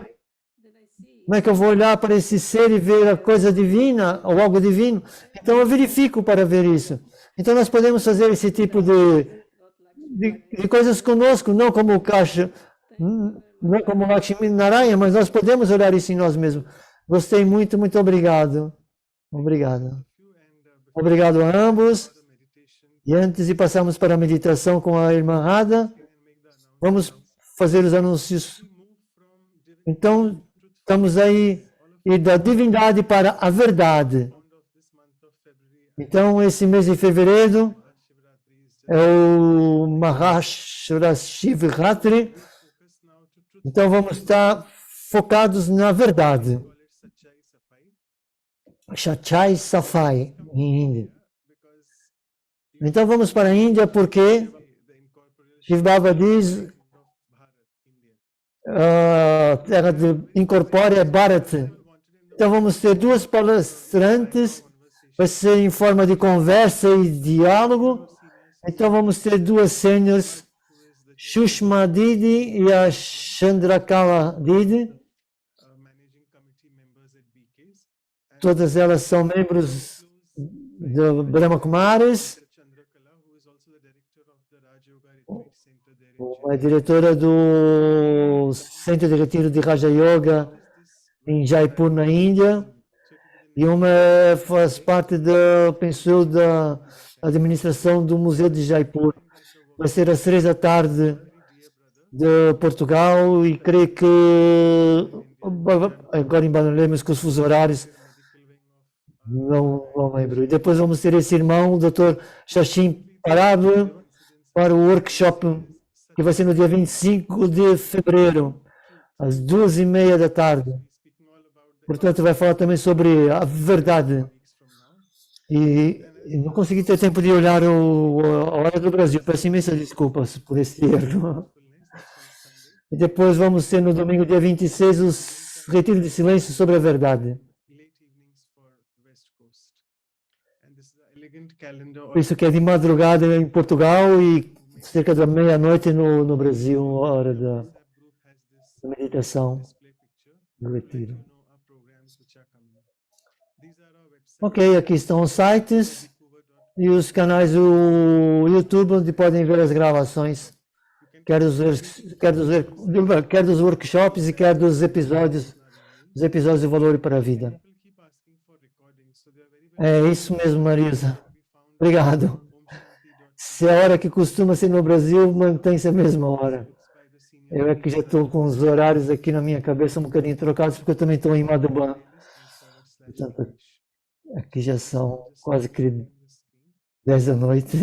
que eu vou olhar para esse ser e ver a coisa divina ou algo divino? Então eu verifico para ver isso. Então nós podemos fazer esse tipo de coisas conosco, não como o Kasha, não como Lakshmi Narayana, mas nós podemos olhar isso em nós mesmos. Gostei muito, muito obrigado. Obrigado. Obrigado a ambos. E antes de passarmos para a meditação com a irmã Radha, vamos fazer os anúncios. Então, estamos aí e da divindade para a verdade. Então, esse mês de fevereiro é o Mahashivratri. Então, vamos estar focados na verdade. Sachai Safai, em Índia. Então, vamos para a Índia porque Shiv Baba diz a terra incorpórea é Bharat. Então, vamos ter duas palestrantes, vai ser em forma de conversa e diálogo. Então, vamos ter duas sêniores, Shushma Didi e a Chandrakala Didi. Todas elas são membros do Brahma Kumaris. Uma é diretora do Centro de Retiro de Raja Yoga em Jaipur, na Índia. E uma faz parte da, penso, da administração do Museu de Jaipur. Vai ser às 3 da tarde de Portugal e creio que agora embaralhamos com os fusos horários. Não lembro. E depois vamos ter esse irmão, o Dr. Shashim Parab, para o workshop que vai ser no dia 25 de fevereiro, às 2h30 da tarde. Portanto, vai falar também sobre a verdade. E não consegui ter tempo de olhar a hora do Brasil. Peço imensas desculpas por esse erro. E depois vamos ter no domingo, dia 26, os retiros de silêncio sobre a verdade. Isso que é de madrugada em Portugal e cerca da meia-noite no Brasil, a hora da meditação do retiro. Ok, aqui estão os sites e os canais do YouTube onde podem ver as gravações, quer dos workshops e quer dos episódios do Valor para a Vida. É isso mesmo, Marisa. Obrigado. Se a hora que costuma ser no Brasil, mantém-se a mesma hora. Eu é que já estou com os horários aqui na minha cabeça um bocadinho trocados, porque eu também estou em Madhuban. Portanto, aqui já são quase que 10 da noite.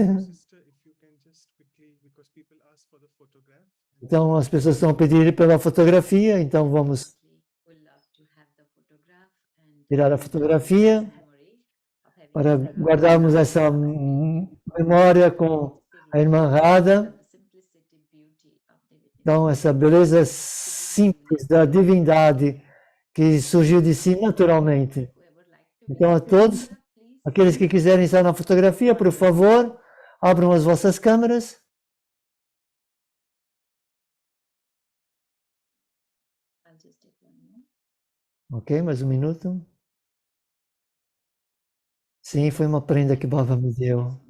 Então, as pessoas estão a pedir pela fotografia, então vamos tirar a fotografia para guardarmos essa memória com a irmã Radha. Então, essa beleza simples da divindade que surgiu de si naturalmente. Então, a todos, aqueles que quiserem estar na fotografia, por favor, abram as vossas câmeras. Ok, mais um minuto. Sim, foi uma prenda que Baba me deu.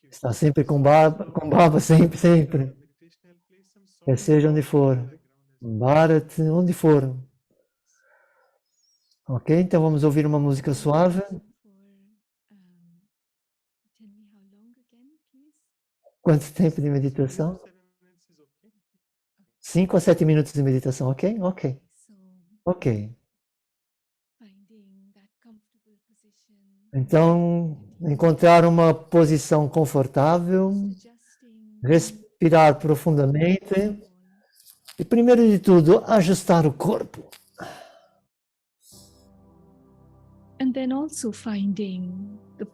Está sempre com Baba, sempre, sempre. Quer seja onde for. Bharat, onde for. Ok? Então vamos ouvir uma música suave. Quanto tempo de meditação? 5 a 7 minutos de meditação, ok? Ok. Ok. Então, encontrar uma posição confortável, respirar profundamente e, primeiro de tudo, ajustar o corpo.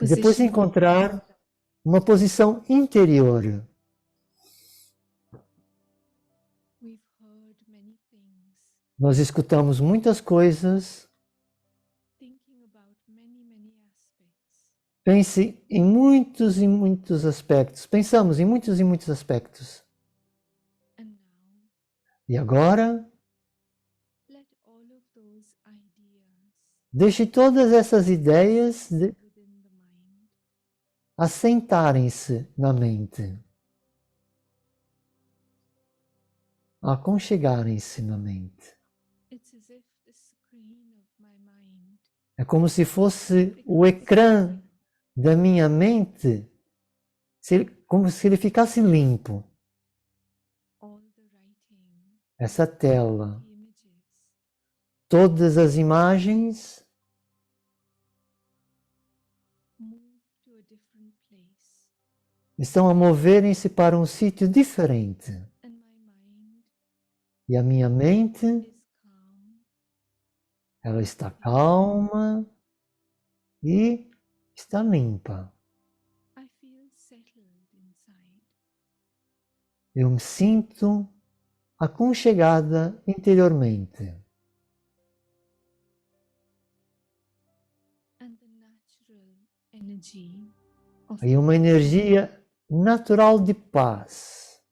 E depois encontrar uma posição interior. Nós escutamos muitas coisas. Pense em muitos e muitos aspectos. Pensamos em muitos e muitos aspectos. E agora, deixe todas essas ideias assentarem-se na mente. Aconchegarem-se na mente. É como se fosse o ecrã da minha mente, como se ele ficasse limpo. Essa tela. Todas as imagens estão a moverem-se para um sítio diferente. E a minha mente, ela está calma e está limpa. Eu me sinto aconchegada interiormente. E uma energia natural de paz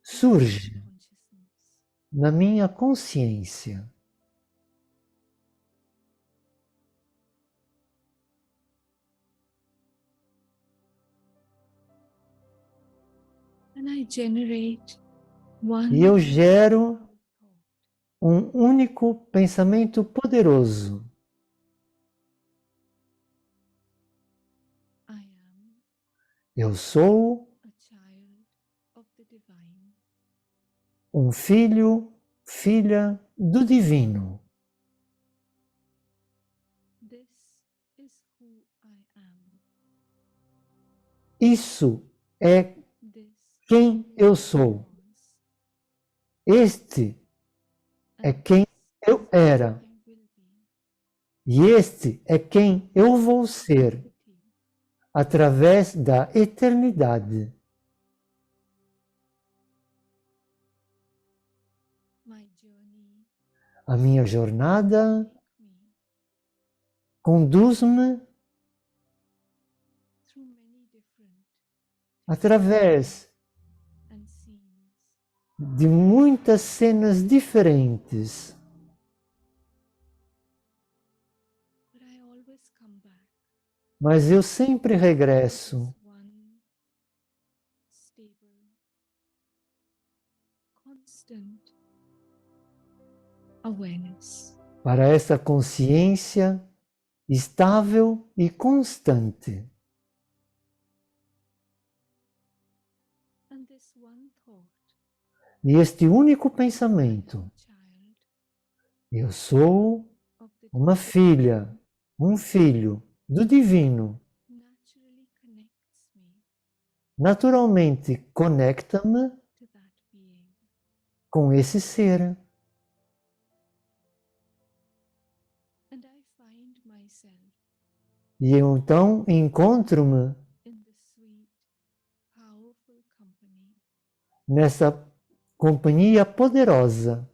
surge na minha consciência. E eu gero um único pensamento poderoso. Eu sou um filho, filha do Divino. Isso é quem eu sou. Este é quem eu era. E este é quem eu vou ser através da eternidade. A minha jornada conduz-me através de muitas cenas diferentes. Mas eu sempre regresso para essa consciência estável e constante. E este único pensamento, eu sou uma filha, um filho do Divino, naturalmente conecta-me com esse ser. E eu então encontro-me nessa companhia poderosa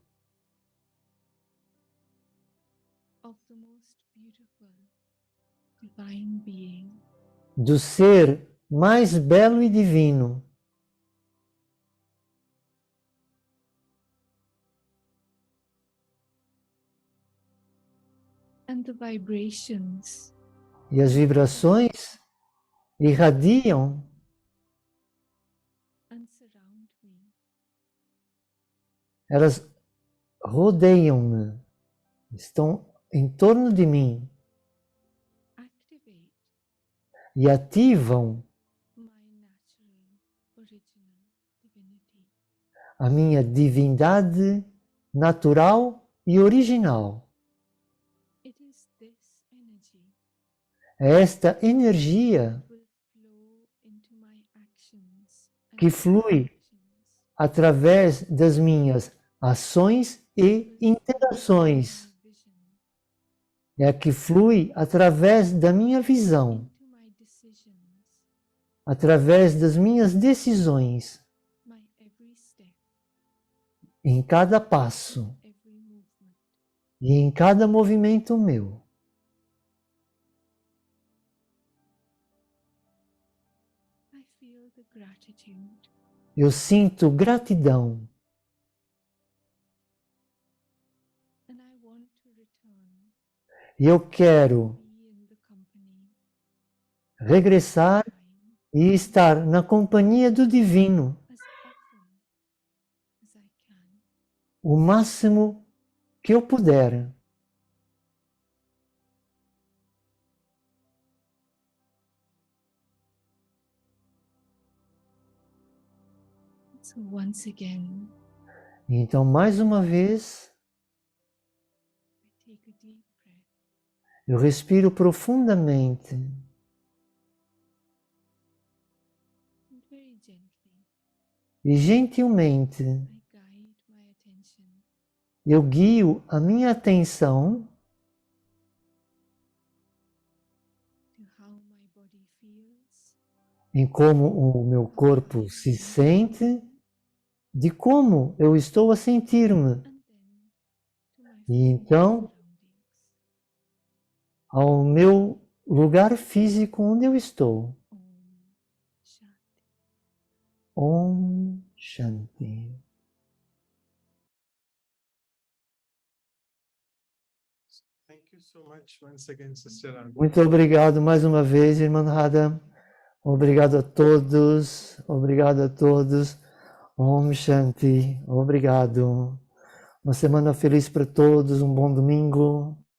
do ser mais belo e divino. E as vibrações irradiam elas rodeiam-me, estão em torno de mim e ativam a minha divindade natural e original. É esta energia que flui através das minhas ações e interações. É a que flui através da minha visão, através das minhas decisões, em cada passo e em cada movimento meu. Eu sinto gratidão. E eu quero regressar e estar na companhia do Divino o máximo que eu puder. Então, mais uma vez, eu respiro profundamente e gentilmente eu guio a minha atenção em como o meu corpo se sente, de como eu estou a sentir-me. E então, ao meu lugar físico onde eu estou. Om Shanti. Muito obrigado mais uma vez, irmã Radha. Obrigado a todos. Obrigado a todos. Om Shanti. Obrigado. Uma semana feliz para todos. Um bom domingo.